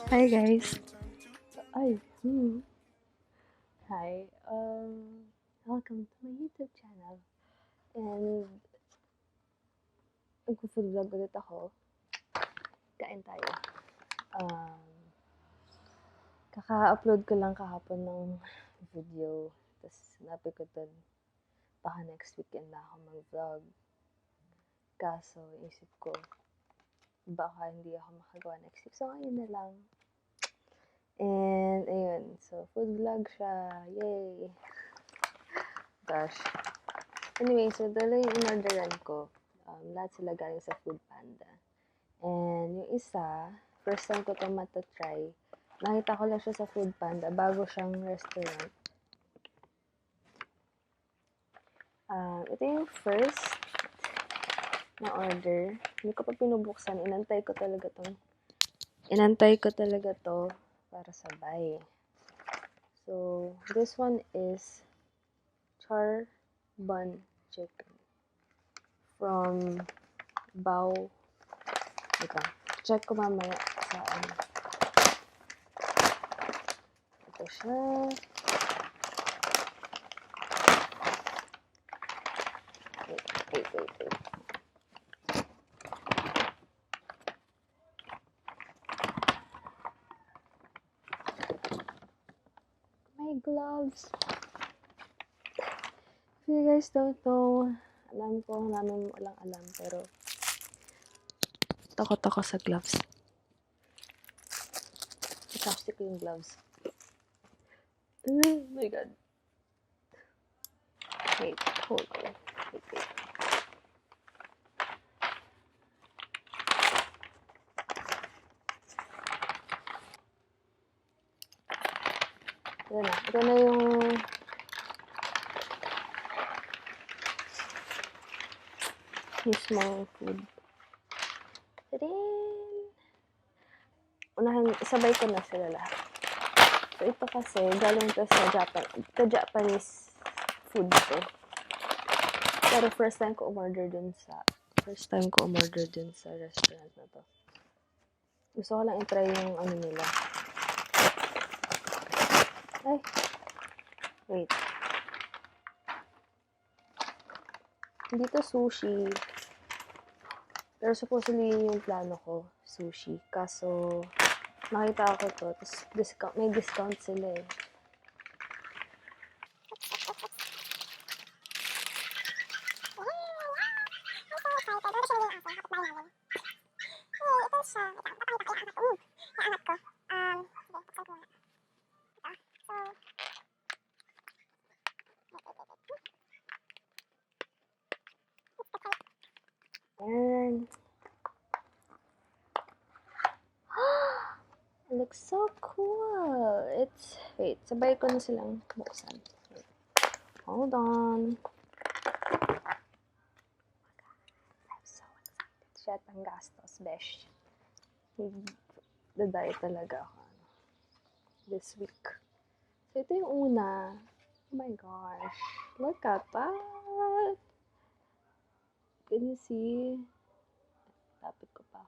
Hi guys. Ay, Hi. Welcome to my YouTube channel. And mag-food vlog ulit ako. Kain tayo. Um, Kaka-upload ko lang kahapon ng video. Tapos napi ko dun, baka next weekend na ako mag-vlog. Kaso, isip ko, baka hindi ako makagawa next week. So, ngayon na lang. And, ayun. So, food vlog siya. Yay! Gosh. Anyway, so dala yung in-orderan ko. Lahat sila galing sa foodpanda. And yung isa, first time ko ito matatry. Nakita ko lang siya sa foodpanda bago siyang restaurant. Ito yung first na order. Hindi ko pa pinubuksan. Inantay ko talaga to para sabay. So, this one is Char bun chicken from Bao. Ito. Check ko mamaya sa ano. Ito siya. Wait. My gloves. If you guys don't know, alam ko namin walang alam, pero takot ako sa gloves. Chopstick ko yung gloves. Oh my god. Wait, hold on. Wait. Ito na yung mismong food. Unahan, sabay ko na sila lahat. So, ito kasi, galing to sa Japanese food to. Pero first time ko umorder dun sa restaurant na to. Gusto ko lang i-try yung ano nila. Ay! Wait. Hindi to sushi. Pero supposedly yung plano ko, sushi. Kaso, nakita ko to. Tapos may discount sila eh. And it looks so cool. Wait, sabay ko na silang buksan. Wait. Hold on. I'm so excited. Shit, ang gastos, besh. Daday talaga ako this week. So, ito yung una. Oh my gosh. Look at that. Can you see? Lapit ko pa.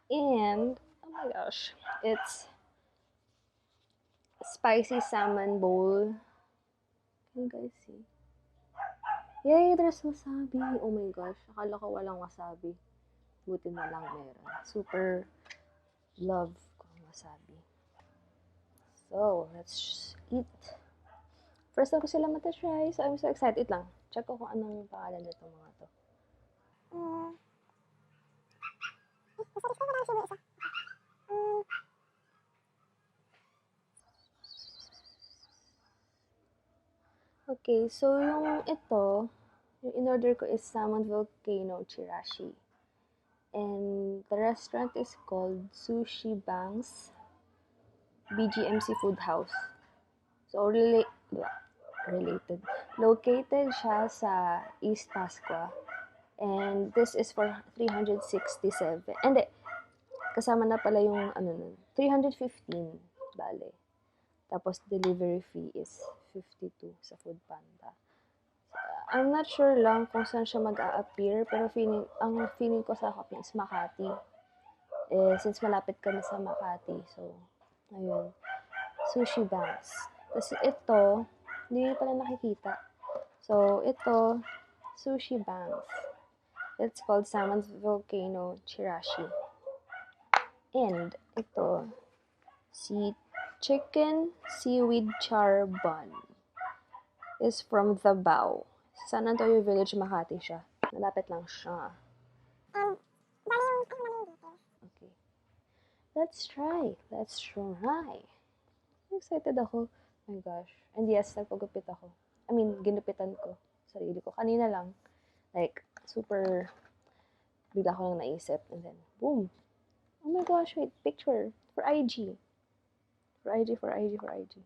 And, oh my gosh, it's spicy salmon bowl. Can you guys see? Yay, there's wasabi. Oh my gosh, akala ko walang wasabi. Buti na lang meron. Super love ko wasabi. So, let's eat. First time ko sila matatry, so I'm so excited lang. Check ko kung anong pangalan nito mga to. Okay, so yung in-order ko is Salmon Volcano Chirashi. And the restaurant is called Sushi Banks BGMC Food House. So, related. Located siya sa East Pasqua. And this is for 367. Hindi, kasama na pala yung 315, bale. Tapos delivery fee is 52 sa foodpanda. I'm not sure lang kung saan siya mag-a-appear, pero ang feeling ko sa Hopin is Makati. Since malapit kami sa Makati, so, ayun. Sushi banks. Tapos ito, hindi pala nakikita. So, ito, sushi banks. It's called Salmon's Volcano Chirashi. And ito, chicken seaweed char bun is from the Bao. San Antonio Village, Makati siya. Malapit lang siya. Okay. Let's try. Excited ako. Oh my gosh. And yes, nagpagupit ako. I mean, ginupitan ko. Sarili ko. Kanina lang. Like, super bigla ko lang naisip. And then, boom. Oh my gosh, wait. Picture. For IG. For IG. Okay.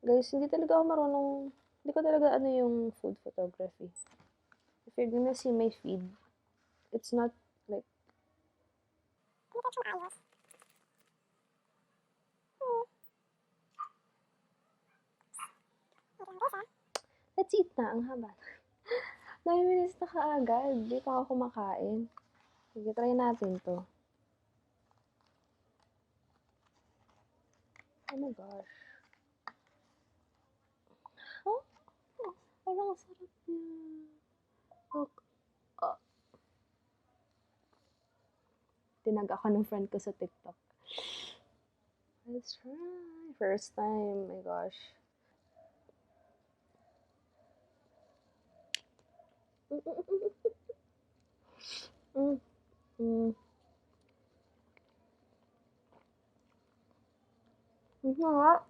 Guys, hindi talaga ako marunong. Hindi ko talaga yung food photography. If you're gonna see my feed, it's not like... Let's eat na. Ang haba. 9 minutes na kaagad. Di pa ako kumakain. Sige, try natin to. Oh my gosh. Oh, parang sarap niya. Look. Oh. Tinag ako ng friend ko sa TikTok. Let's try. First time. My gosh. Sarap.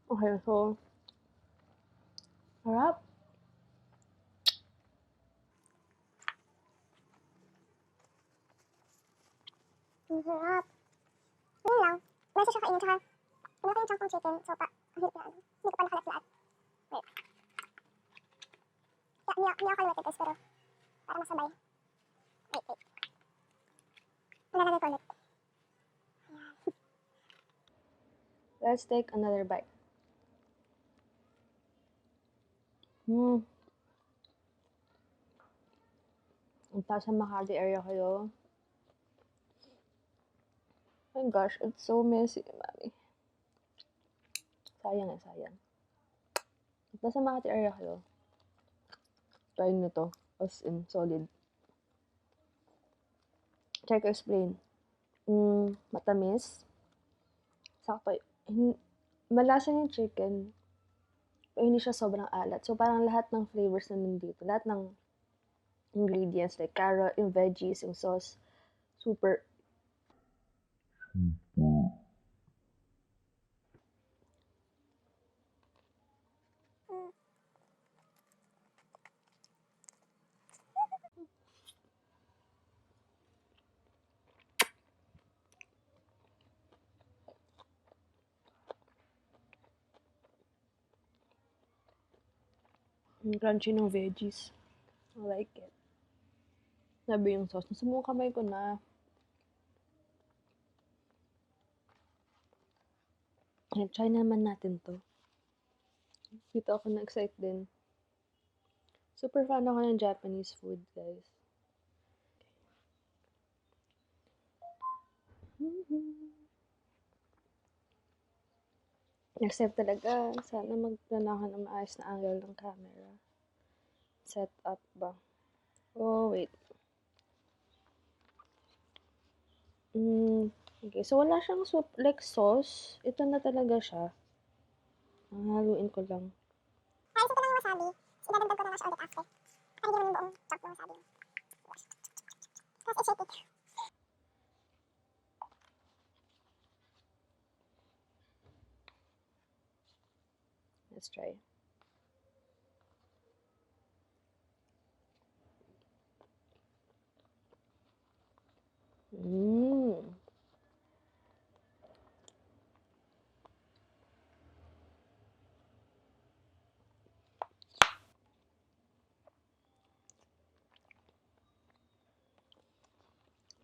Okay, so sarap. Ang sarap. Ano lang, nasa siya kainin, tsaka pinaka yung chunk ng chicken, so ang hirap na hindi ko pa nakalat-laat. Wait. Hindi ako kalimutin guys, pero para masabay. Wait. Nalalagay ko ulit. Let's take another bite. Ang taas sa Makati area kayo. Oh my gosh, it's so messy, mami. Sayang. If nasa Makati area kayo, try nyo to. As in, solid. Try ko explain. Matamis. Sakto. Malasa yung chicken. Pero hindi siya sobrang alat. So, parang lahat ng flavors na nandito. Lahat ng ingredients like carrot, yung veggies, yung sauce. Super. Yung crunchy ng veggies. I like it. Sabi yung sauce. Nasa buong kamay ko na. Ayan, try naman natin to. Dito ako na-excite din. Super fan ako ng Japanese food, guys. Next step talaga, sana magplano ako ng maayos na angle ng camera. Set up ba? Oh, wait. Okay, so wala siyang like sauce. Ito na talaga siya. Haluin ko lang. Ayos ko lang yung wasabi. Idadagdag ko na siya ulit after. Para hindi naman yung buong chop ng wasabi. Tapos i-shake it. Let's try.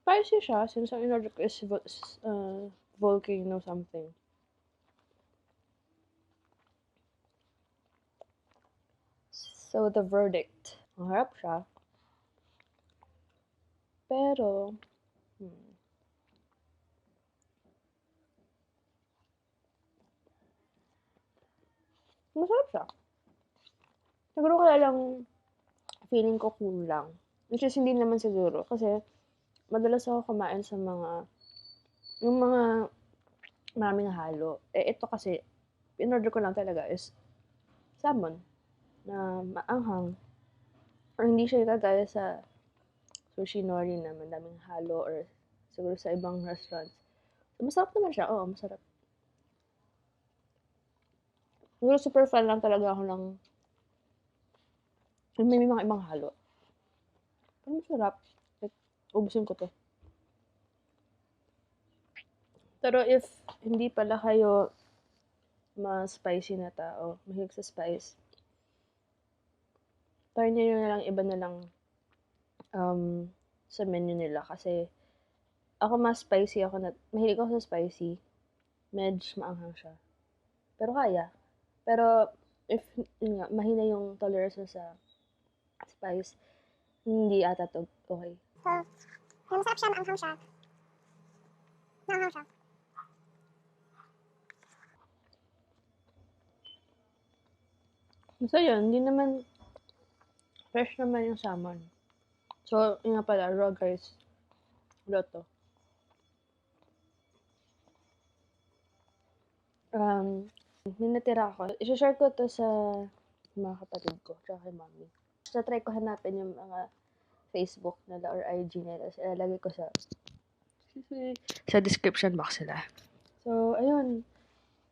Spicy siya, since ang in-order ko is Volcano something. So, the verdict. Ang harap siya. Pero, masarap siya. Siguro kaya lang, feeling ko kulang. Which is, hindi naman siguro. Kasi, madalas ako kumain sa yung mga maraming halo. Ito kasi, in-order ko lang talaga is salmon na maanghang. Or hindi siya kagaya sa sushi nori na madaming halo or siguro sa ibang restaurants. So, masarap naman siya. Oo, masarap. Siguro super fan lang talaga ako ng may mga ibang halo. Pero masarap. Like, ubusin ko to. Pero if hindi pala kayo ma-spicy na tao, mahilig sa spice, try nyo na lang iba na lang sa menu nila. Kasi ako mas spicy ako mahilig ako sa spicy. Medj maanghang siya. Pero kaya. Pero if yun nga, mahina yung tolerance sa spice, hindi ata to okay. So, masarap siya, maanghang siya. Maanghang siya. So yun, hindi naman fresh naman yung salmon. So, yun nga pala, raw guys. Loto. May natira ako. I-share ko to sa mga kapatid ko, tsaka kay mommy. So, try ko hanapin yung mga Facebook nila or IG nila. So, ilalagay ko sa description box nila. So, ayun.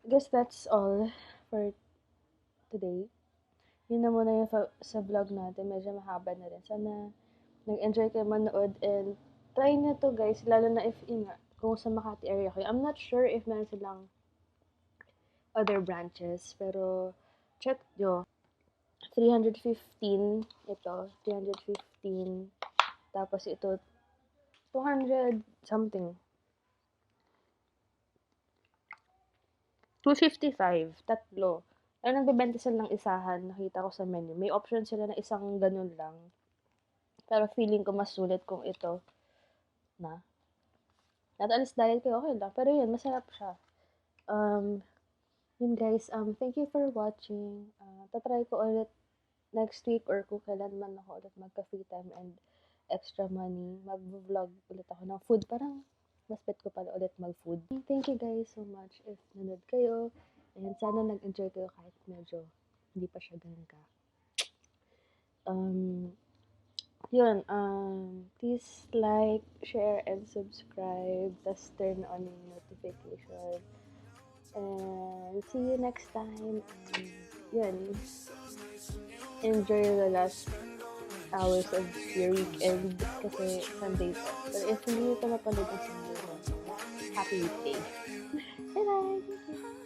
I guess that's all for today. Yun na muna yung sa vlog natin. Medyo mahaba na rin. Sana nag-enjoy kayo manood and try nyo to guys. Lalo na if kung sa Makati area kayo. I'm not sure if meron silang other branches. Pero check nyo. 315 ito. 315. Tapos ito 200 something. 255. Tatlo. Ay, nagbebenta sila ng isahan. Nakita ko sa menu. May option sila na isang ganun lang. Pero feeling ko mas sulit kung ito na. At alis diet kayo, okay lang. Pero yun, masarap siya. Yun guys, thank you for watching. Tatry ko ulit next week or kung kailan man ako ulit magka-free time and extra money. Mag-vlog ulit ako ng food. Parang mas bet ko pala ulit mag-food. Thank you guys so much if nanood kayo. And sana nag-enjoy kayo kahit medyo hindi pa siya ganun ka. Yun, please like, share, and subscribe. Just turn on yung notification. And see you next time. And yun, enjoy the last hours of your weekend kasi Sunday to. Pero if hindi nyo ito napanood ang Sunday, happy weekday. Bye-bye!